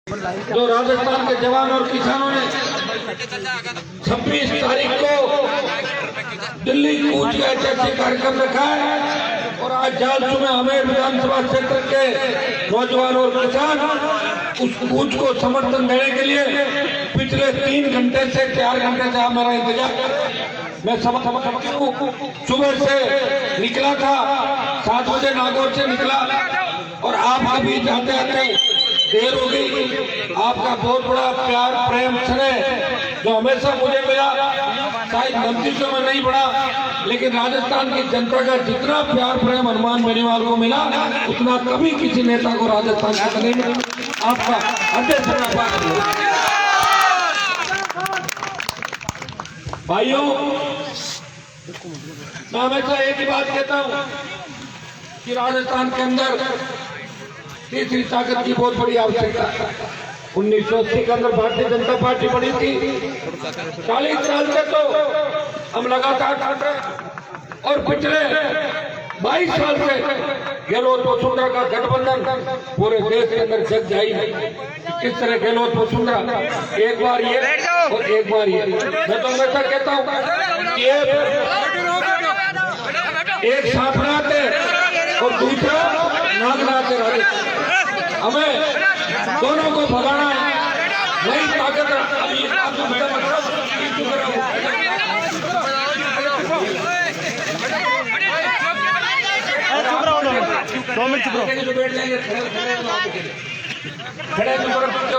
जो राजस्थान के जवान और किसानों ने 26 तारीख को दिल्ली कूच का ऐतिहासिक कार्यक्रम रखा है और आज जालसू में हमें विधानसभा क्षेत्र के नौजवान और किसान उस कूच को समर्थन देने के लिए पिछले 3 घंटे से 4 घंटे से हमारा इंतजार कर रहे हैं। मैं सुबह से निकला था, 7 बजे नागौर से निकला और आपके बीच आते आते देर हो गई। आपका बहुत बड़ा प्यार प्रेम स्नेह जो हमेशा मुझे मिला, शायद नतीजों में नहीं पड़ा, लेकिन राजस्थान की जनता का जितना प्यार प्रेम हनुमान बेनीवाल को मिला उतना कभी किसी नेता को राजस्थान का नहीं मिला। आपका हृदय से आभार। भाइयों, मैं हमेशा एक ही बात कहता हूं कि राजस्थान के अंदर तीसरी ताकत की बहुत बड़ी आवश्यकता है। 1980 के अंदर भारतीय जनता पार्टी बनी थी। 40 साल से तो हम लगातार कर रहे हैं और पिछले 22 साल से गहलोत वसुंधरा का गठबंधन पूरे देश के अंदर जग जाई है। किस तरह गहलोत वसुंधरा एक बार ये और एक बार ये। मैं तो हमेशा कहता हूँ कि एक सांपनाथ है और दूसरा नागनाथ है। हमें दोनों को भगाना है, नई ताकत। अभी आपको जो बैठ जाएंगे खड़े हो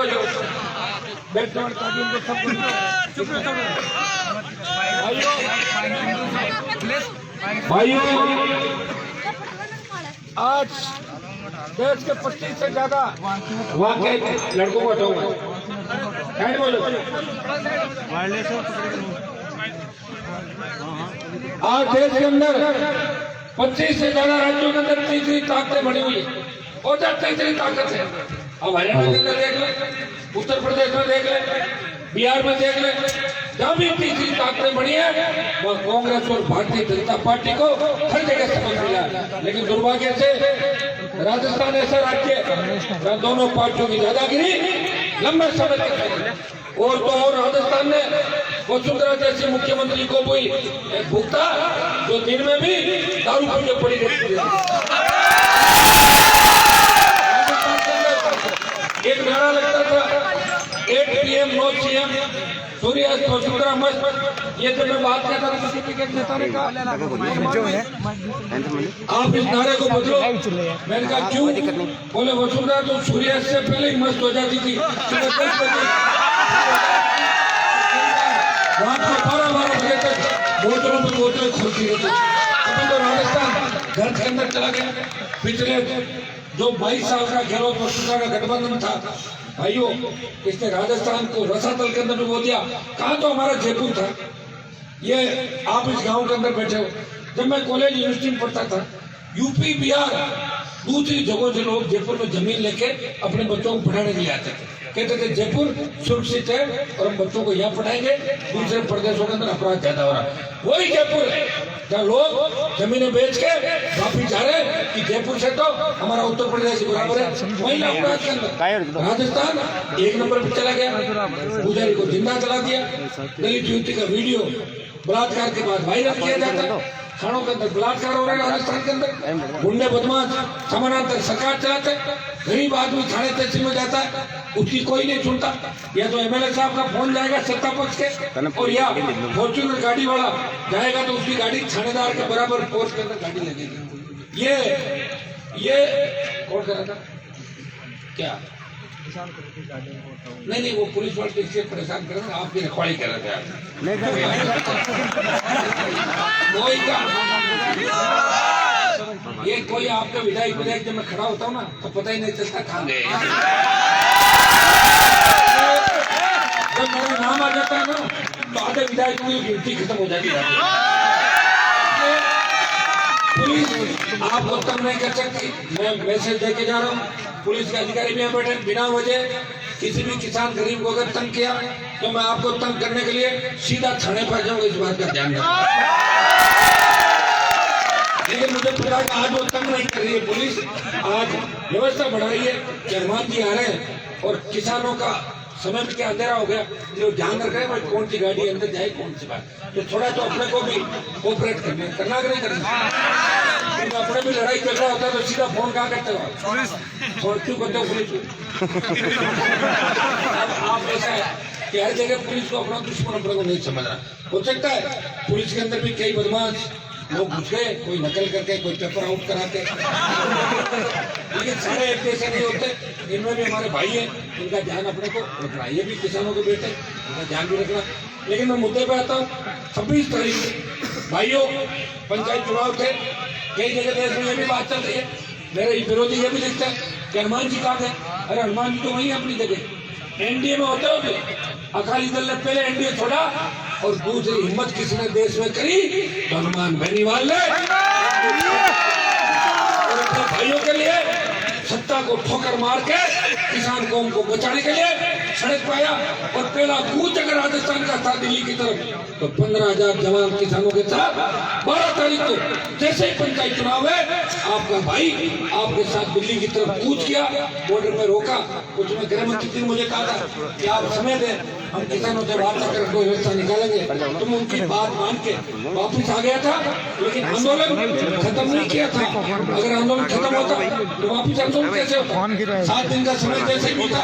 जाओ। भाइयों, आज देश के 25 से ज्यादा वहाँ के लड़कों को हटाऊंगा। आज देश के अंदर 25 से ज्यादा राज्यों के अंदर तीसरी ताकतें बनी हुई है और जब तीसरी ताकत है, अब हरियाणा के अंदर देख लें, उत्तर प्रदेश में देख लें, बिहार में देख लें, जहाँ भी तीसरी ताकतें बनी है वह कांग्रेस और भारतीय जनता पार्टी को हर जगह समझ मिला। लेकिन दुर्भाग्य से राजस्थान ऐसा राज्य जहाँ दोनों पार्टियों की दादागिरी लंबे समय तक है। और तो और राजस्थान ने वसुंधरा जैसी मुख्यमंत्री को भी भुगता जो दिन में भी दारू पीने पड़ी रहती है। एक नारा लगता था 8 PM नो CM, सूर्यास्त वसुंधरा मस्त। ये तो मैं बात कहता था, किसी के नेता ने कहा आप इस नारे को बदलो। मैंने कहा क्यों? बोले वसुंधरा तो सूर्यास्त से पहले ही मस्त हो जाती थी। सुबह 10 बजे रात को 12 बजे तक बोतलों में बोतलें खोलती रहती। अभी तो राजस्थान घर के अंदर चला गया। पिछले जो 22 साल का गहलोत वसुंधरा का गठबंधन था, भाइयों, इसने राजस्थान को रसातल के अंदर डुबो दिया। कहा तो हमारा जयपुर था। ये आप इस गांव के अंदर बैठे हो। जब मैं कॉलेज यूनिवर्सिटी में पढ़ता था, यूपी बिहार दूसरी जगहों से लोग जयपुर में जमीन लेके अपने बच्चों को पढ़ाने के लिए आते थे। कहते थे जयपुर सुरक्षित है और हम बच्चों को यहाँ पढ़ाएंगे। दूसरे प्रदेशों के अंदर अपराध ज्यादा हो रहा है। वही जयपुर है जहाँ लोग जमीनें बेच के वापिस जा रहे हैं कि जयपुर से तो हमारा उत्तर प्रदेश बराबर है। वही अपराध के अंदर राजस्थान 1 नंबर पर चला गया। पुजारी को जिंदा जला दिया। दलित युवती का वीडियो बलात्कार के बाद वायरल किया जाता है। थानों के अंदर बलात्कार हो रहे हैं राजस्थान के अंदर। गुंडे बदमाश समानांतर सरकार चलाते। गरीब आदमी थाने तहसील में जाता है, उसकी कोई नहीं सुनता। या तो MLA साहब का फोन जाएगा सत्ता पक्ष के, और या फॉर्च्यूनर गाड़ी वाला जाएगा तो उसकी गाड़ी थानेदार के बराबर फोर्स के अंदर गाड़ी लगेगी। ये कौन कर रहा था क्या? नहीं, वो पुलिस वाले इससे परेशान कर रहे हैं। आपकी रखवाली कर रहे थे। ये कोई आपका विधायक जब मैं खड़ा होता हूँ ना तो पता ही नहीं चलता कहाँ गए। जब मेरा नाम आ जाता है ना तो आधे विधायक की ड्यूटी खत्म हो जाती है। पुलिस आपको तंग नहीं कर सकती। मैं मैसेज देके जा रहा हूँ, पुलिस के अधिकारी भी यहाँ बैठे। बिना वजह किसी भी किसान गरीब को अगर तंग किया तो मैं आपको तंग करने के लिए सीधा थाने पर जाऊंगा। इस बात का ध्यान रखना। लेकिन मुझे पता है कि आज वो तंग नहीं कर रही है पुलिस। आज व्यवस्था बढ़ा रही है कि हनुमान जी आ रहे हैं और किसानों का समय में क्या अंधेरा हो गया, जो ध्यान रख रहे हैं भाई कौन सी गाड़ी अंदर जाए कौन सी बात, तो थोड़ा तो अपने को भी कोऑपरेट करना कि नहीं करना। अपने भी लड़ाई चल रहा होता है तो सीधा फोन कहाँ करते हो, फोन क्यों करते हो पुलिस। आप ऐसा है कि हर जगह पुलिस को अपना दुश्मन अपने को नहीं समझ रहा। हो सकता है पुलिस के अंदर भी कई बदमाश लोग घुस गए, कोई नकल करके, कोई पेपर आउट करा के, लेकिन सारे एक जैसे नहीं होते। इनमें भी हमारे भाई हैं, इनका ध्यान अपने को रखना, ये भी किसानों के बेटे, इनका ध्यान भी रखना। लेकिन मैं मुद्दे पे आता हूँ। 26 तारीख भाइयों पंचायत चुनाव थे, कई जगह देश में ये भी बात चल रही है, मेरे विरोधी ये भी लिखते हैं कि हनुमान जी कहाँ गए। अरे हनुमान जी तो वही अपनी जगह एनडीए में होते होंगे। अकाली दल ने पहले एनडीए छोड़ा और दूसरी हिम्मत किसने देश में करी, तो हनुमान बेनीवाल ने। और अपने भाइयों के लिए सत्ता को ठोकर मार के किसान कौम को बचाने के लिए सड़क पे आया। और पहला कूच अगर राजस्थान का था दिल्ली की तरफ, तो 15,000 जवान किसानों के साथ 12 तारीख को जैसे ही पंचायत चुनाव है, आपका भाई आपके साथ दिल्ली की तरफ कूच किया, बॉर्डर में रोका। उसमें गृह मंत्री जी ने मुझे कहा था कि आप समय दें, हम किसानों से वार्ता कर कोई व्यवस्था निकालेंगे। तो मैं उनकी बात मान के वापिस आ गया था, लेकिन आंदोलन खत्म नहीं किया था। अगर आंदोलन खत्म होता तो वापिस आंदोलन कैसे होता। 7 दिन का समय जैसे ही बीता,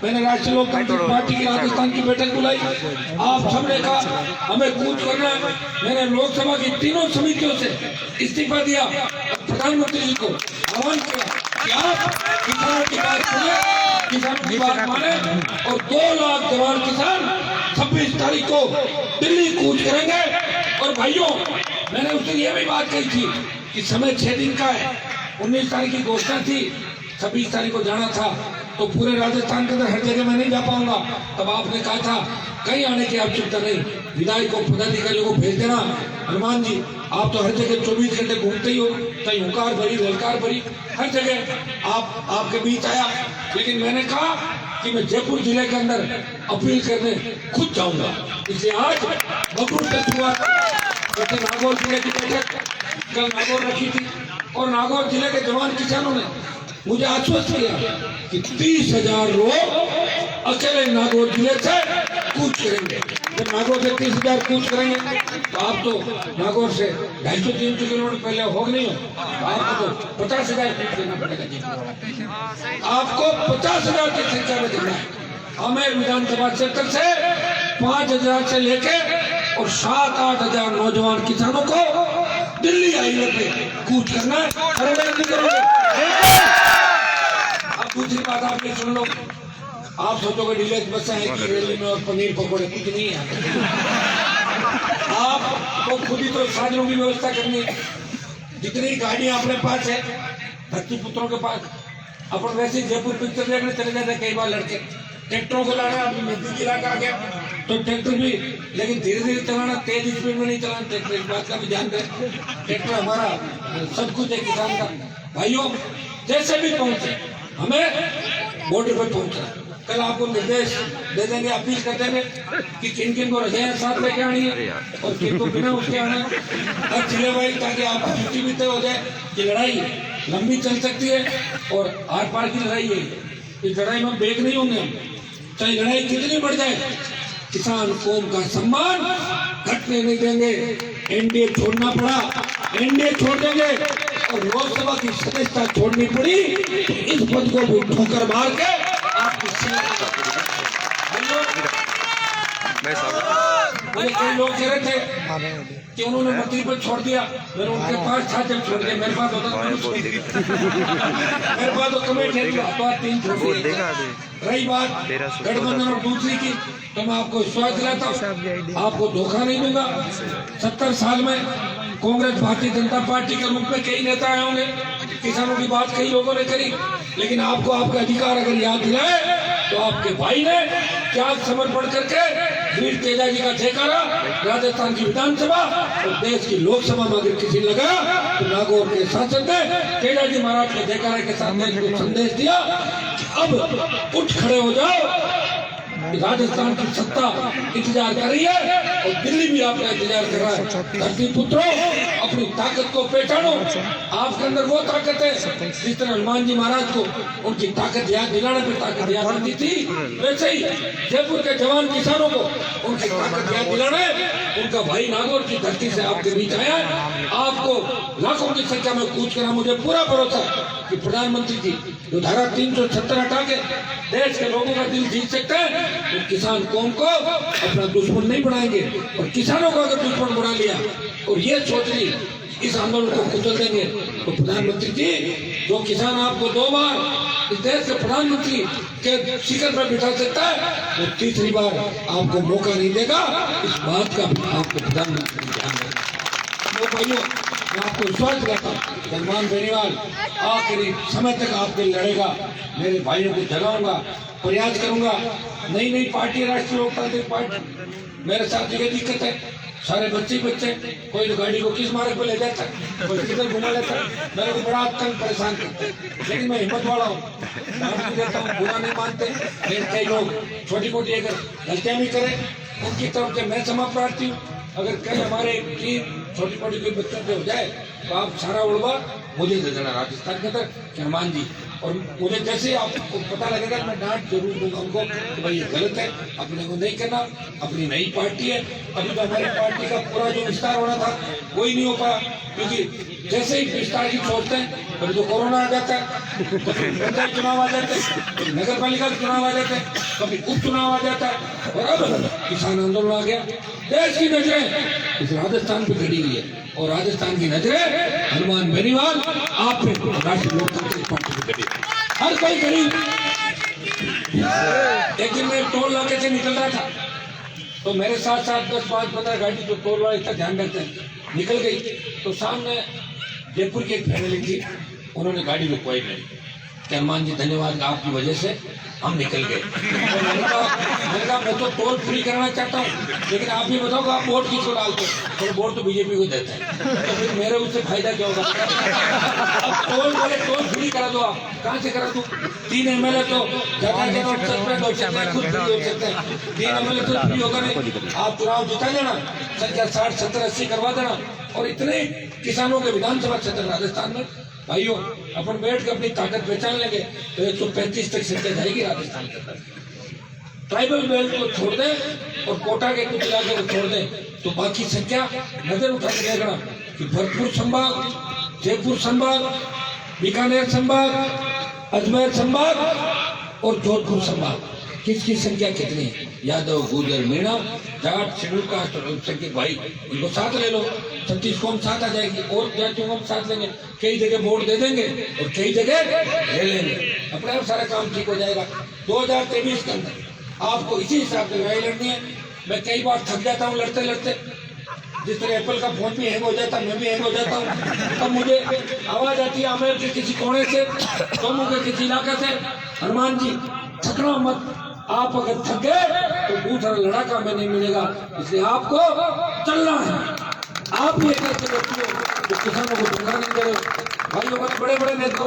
मैंने राष्ट्रीय लोकतांत्रिक पार्टी की राजस्थान की बैठक बुलाई। आप सबने कहा हमें कूच करना है। मैंने लोकसभा की तीनों समितियों से इस्तीफा दिया। प्रधानमंत्री जी को आह्वान किया कि आप किसानों की बात सुने, किसानों की बात माने, और 2 लाख जवान किसान 26 तारीख को दिल्ली कूच करेंगे। और भाइयों मैंने उससे ये भी बात कही थी कि समय 6 दिन का है। 19 तारीख की घोषणा थी, 26 तारीख को जाना था, तो पूरे राजस्थान के अंदर हर जगह मैं नहीं जा पाऊंगा। तब आपने कहा था कहीं आने की आवश्यकता नहीं, विधायकों पदाधिकारियों को भेज देना। हनुमान जी आप तो हर जगह 24 घंटे घूमते ही हो, चाहे हुंकार भरी ललकार भरी हर जगह आपके बीच आया। लेकिन मैंने कहा कि मैं जयपुर जिले के अंदर अपील करने खुद जाऊंगा। इसलिए आज बबरू से शुरुआत करते नागौर जिले की बैठक कल नागौर रखी थी, और नागौर जिले के जवान किसानों ने मुझे आश्वस्त किया कि 30,000 लोग अकेले नागौर जिले से कूच करेंगे। जब नागौर से 30,000 कूच करेंगे तो आप तो नागौर से 250-300 किलोमीटर पहले हो नहीं हो, तो आपको तो 50,000 कूच देना पड़ेगा। आपको 50,000 की संख्या में देना है। हमें विधानसभा क्षेत्र से 5,000 से लेके और 7-8 हजार नौजवान किसानों को दिल्ली हाईवे पे कूच करना है। अरे मैं नहीं करूँगा। अब दूसरी बात आप ये सुन लो, आप सोचोगे डिलेक्स बस है कि रैली में और पनीर पकौड़े, कुछ नहीं है। आपको खुद ही तो साधनों की व्यवस्था करनी है। जितनी गाड़ियां अपने पास है, धरती पुत्रों के पास, अपन वैसे जयपुर पिक्चर देखने चले जाते कई बार लड़के, ट्रैक्टरों को लाना, अभी नजदीक इलाका आ गया तो ट्रैक्टर भी, लेकिन धीरे धीरे चलाना, तेज स्पीड में नहीं चलाना ट्रैक्टर। इस बात का भी ध्यान दें, ट्रैक्टर हमारा सब कुछ है किसान का। भाइयों जैसे भी पहुंचे हमें बॉर्डर पर पहुंचना। कल आपको निर्देश दे देंगे, अपील कर देंगे कि किन किन को रजाएं साथ लेके आनी है और किन को बिना उसके आना है। अब जिले भाई ताकि आपकी छुट्टी भी तय हो जाए कि लड़ाई लंबी चल सकती है और आर पार की लड़ाई है। इस लड़ाई में बेग नहीं होंगे, चाहे लड़ाई कितनी बढ़ जाए, किसान कौम का सम्मान घटने नहीं देंगे। एनडीए छोड़ना पड़ा, एनडीए छोड़ देंगे, और लोकसभा की सदस्यता छोड़नी पड़ी तो इस पद को भी ठोकर मार के आपकी कई लोग कह रहे थे कि उन्होंने मंत्री पद छोड़ दिया, मैंने उनके पास था जब छोड़ दिया, मेरे पास होता मेरे पास तो कमेटी है 3 छोड़ दिए। रही बात गठबंधन और दूसरी की, तो मैं आपको विश्वास दिलाता हूँ, आपको धोखा नहीं दूंगा। 70 साल में कांग्रेस भारतीय जनता पार्टी के रूप में कई नेता आए होंगे, किसानों की बात कई लोगों ने करी, लेकिन आपको आपका अधिकार अगर याद दिलाए तो आपके भाई ने त्याग समर्पण करके वीर तेजा जी का जयकारा राजस्थान की विधानसभा और देश की लोकसभा में अगर किसी लगा तो नागौर के शासन ने तेजा जी महाराज के जयकारे के साथ देश को संदेश दिया कि अब उठ खड़े हो जाओ, कि राजस्थान की सत्ता इंतजार कर रही है और दिल्ली भी आपका इंतजार कर रहा है। धरती पुत्रों, अपनी ताकत को पहचानो। आपके अंदर वो ताकत है जिस तरह हनुमान जी महाराज को उनकी ताकत याद दिलाने पर ताकत याद आती थी, वैसे ही जयपुर के जवान किसानों को उनकी ताकत याद दिलाने उनका भाई नागौर की धरती से आपके बीच आया। आपको लाखों की संख्या में कूच करना, मुझे पूरा भरोसा कि प्रधानमंत्री जी जो धारा 370 हटा के देश के लोगों का दिल जीत सकते हैं, तो किसान कौम को अपना दुश्मन नहीं बनाएंगे। और किसानों को अगर दुश्मन बना लिया और ये सोच ली इस आंदोलन को कुचल देंगे, तो प्रधानमंत्री जी जो किसान आपको 2 बार इस देश के प्रधानमंत्री के शिखर पर बिठा सकता है, वो तीसरी बार आपको मौका नहीं देगा। इस बात का आपको प्रधानमंत्री ध्यान रखें। तो भाइयों, मैं आपको विश्वास दिलाता हूँ हनुमान बेनीवाल आखिरी समय तक आपके लड़ेगा। मेरे भाइयों को जगाऊंगा, प्रयास करूंगा। नई नई पार्टी, राष्ट्रीय लोकतांत्रिक पार्टी, मेरे साथ जगह दिक्कत है, सारे बच्चे कोई तो गाड़ी को किस मार्ग पर ले जाता है, कोई किधर घुमा लेता है, मेरे को बड़ा तंग परेशान करता है। लेकिन मैं हिम्मत वाला हूँ, डांट भी देता हूँ, बुरा नहीं मानते। लेकिन कई लोग छोटी मोटी अगर गलतियाँ भी करें, उनकी तरफ से मैं क्षमा प्रार्थी हूँ। अगर कहीं हमारे की छोटी मोटी कोई बच्चों पे हो जाए तो आप सारा उड़वा मुझे दे देना राजस्थान के अंदर हनुमान जी। और मुझे जैसे आपको पता लगेगा मैं डांट जरूर दूंगा उनको कि भाई ये गलत है, अपने को नहीं करना। अपनी नई पार्टी है, अभी तो हमारी पार्टी का पूरा जो विस्तार होना था वही नहीं हो पाया, क्योंकि जैसे ही विस्तार की सोचते हैं कभी तो कोरोना आ जाता है, कभी पंचायत चुनाव आ जाते हैं, कभी नगर पालिका के चुनाव आ जाते हैं, कभी उपचुनाव आ जाता है, और अब किसान आंदोलन आ गया। देश की नजरें इस राजस्थान पे खड़ी हुई है और राजस्थान की नजरें हनुमान बेनीवाल आप पे राष्ट्रीय लोकतांत्रिक पार्टी पे खड़ी है। हर कोई गरीब, एक दिन मैं टोल नाके से निकल रहा था तो मेरे साथ साथ 10-15 गाड़ी जो टोल वाले इसका ध्यान रखते हैं निकल गई, तो सामने जयपुर की एक फैमिली थी, उन्होंने गाड़ी रुकवाई नहीं कि हनुमान जी धन्यवाद, आपकी वजह से हम निकल गए। मैंने कहा मैं तो टोल फ्री करना चाहता हूँ, लेकिन आप ये बताओ कि आप वोट किसको डालते हैं? तो वोट तो बीजेपी को देते हैं, तो फिर मेरे उससे फायदा क्या होगा? अब टोल बोले टोल फ्री करा दो, आप कहाँ से करा दो? 3 MLA तो सस्पेंड हो सकते हैं, खुद फ्री हो सकते हैं, 3 MLA तो फ्री होगा नहीं। आप चुनाव जिता लेना, संख्या 60, 70, 80 करवा देना, और इतने किसानों के विधानसभा क्षेत्र राजस्थान में भाइयों अपन बैठ के अपनी ताकत पहचान लेंगे तो 135 तक संख्या जाएगी राजस्थान के अंदर। ट्राइबल बेल्ट को छोड़ दें और कोटा के कुछ इलाके को छोड़ दें तो बाकी संख्या नजर उठा के देखना कि भरतपुर संभाग, जयपुर संभाग, बीकानेर संभाग, अजमेर संभाग और जोधपुर संभाग किसकी संख्या कितनी है। यादव, गुर्जर, मीणा, जाट, शेड्यूल कास्ट और अल्पसंख्यक भाई, इनको साथ ले लो, 36 कौम साथ आ जाएगी, और जातियों को साथ लेंगे, कई जगह वोट दे देंगे और कई जगह ले लेंगे, अपने आप सारा काम ठीक हो जाएगा। 2023 के अंदर आपको इसी हिसाब से लड़ाई लड़नी है। मैं कई बार थक जाता हूँ लड़ते लड़ते, जिस तरह एप्पल का फोन भी हैंग हो जाता है, मैं भी हैंग हो जाता हूँ। तब मुझे आवाज आती है आमेर के किसी कोने से, जम्मू के किसी इलाके से, हनुमान जी थकना मत, आप अगर थक गए तो दूसरा लड़ाका में नहीं मिलेगा, इसलिए आपको चलना है। आप ये कैसे व्यक्ति हो तो किसानों को धोखा नहीं दे रहे हो। भाइयों, बड़े बड़े नेता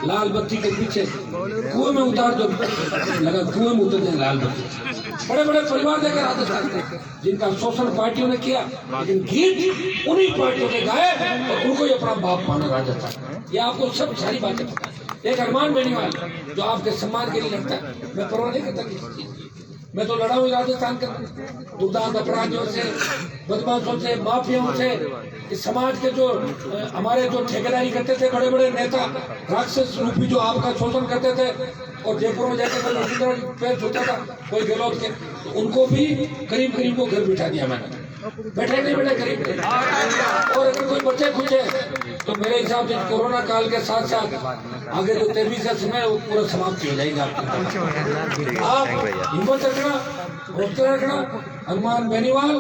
लाल बत्ती के पीछे कुएं में उतार दो, लगा कुएं में उतर जाए लाल बत्ती। बड़े बड़े परिवार देखे राजस्थान के जिनका शोषण पार्टियों ने किया, लेकिन गीत उन्हीं पार्टियों ने गाए और उनको ही अपना बाप माना राजस्थान। ये आपको सब सारी बातें पता है। एक हनुमान बेनीवाल जो आपके सम्मान के लिए लड़ता है, मैं परवाह नहीं करता किसी चीज की। मैं तो लड़ा हुई राजस्थान के दुर्दांत अपराधियों से, बदमाशों से, माफियाओं से, इस समाज के जो हमारे जो ठेकेदारी करते थे बड़े बड़े नेता, राक्षस रूपी जो आपका शोषण करते थे, और जयपुर में जाकर पैर छूता था कोई गहलोत के, तो उनको भी करीब करीब को घर बिठा दिया मैंने, बैठे नहीं बैठे करीब। और अगर कोई बच्चे खुचे तो मेरे हिसाब से कोरोना काल के साथ साथ आगे जो 23 का समय वो पूरा समाप्ति हो जाएगा। आप हिम्मत रखना, हौसला रखना, हनुमान बेनीवाल